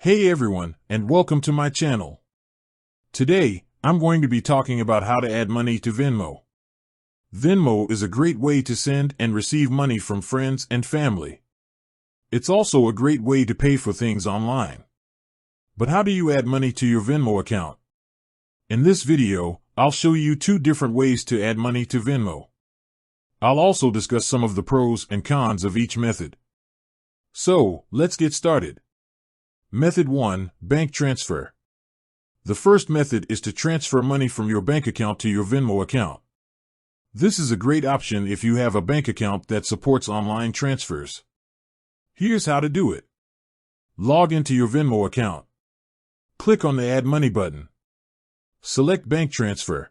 Hey everyone, and welcome to my channel. Today, I'm going to be talking about how to add money to Venmo. Venmo is a great way to send and receive money from friends and family. It's also a great way to pay for things online. But how do you add money to your Venmo account? In this video, I'll show you 2 different ways to add money to Venmo. I'll also discuss some of the pros and cons of each method. So, let's get started. Method 1. Bank transfer. The first method is to transfer money from your bank account to your Venmo account. This is a great option if you have a bank account that supports online transfers. Here's how to do it. Log into your Venmo account. Click on the Add Money button. Select Bank Transfer.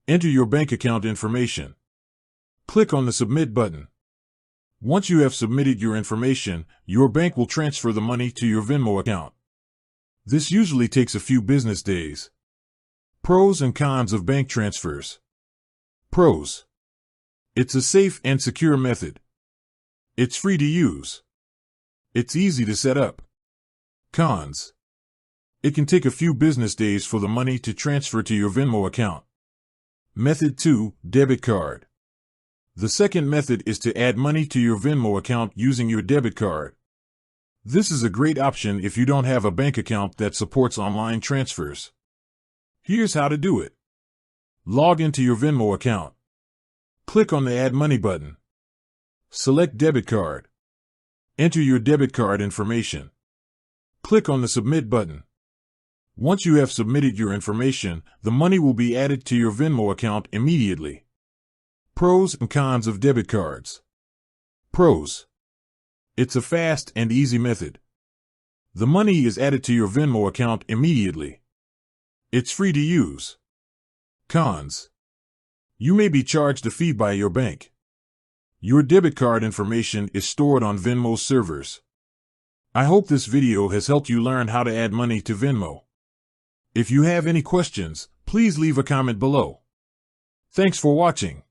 Enter your bank account information. Click on the Submit button. Once you have submitted your information, your bank will transfer the money to your Venmo account. This usually takes a few business days. Pros and cons of bank transfers. Pros. It's a safe and secure method. It's free to use. It's easy to set up. Cons. It can take a few business days for the money to transfer to your Venmo account. Method 2. Debit card. The second method is to add money to your Venmo account using your debit card. This is a great option if you don't have a bank account that supports online transfers. Here's how to do it. Log into your Venmo account. Click on the Add Money button. Select Debit Card. Enter your debit card information. Click on the Submit button. Once you have submitted your information, the money will be added to your Venmo account immediately. Pros and cons of debit cards. Pros. It's a fast and easy method. The money is added to your Venmo account immediately. It's free to use. Cons. You may be charged a fee by your bank. Your debit card information is stored on Venmo's servers. I hope this video has helped you learn how to add money to Venmo. If you have any questions, please leave a comment below. Thanks for watching.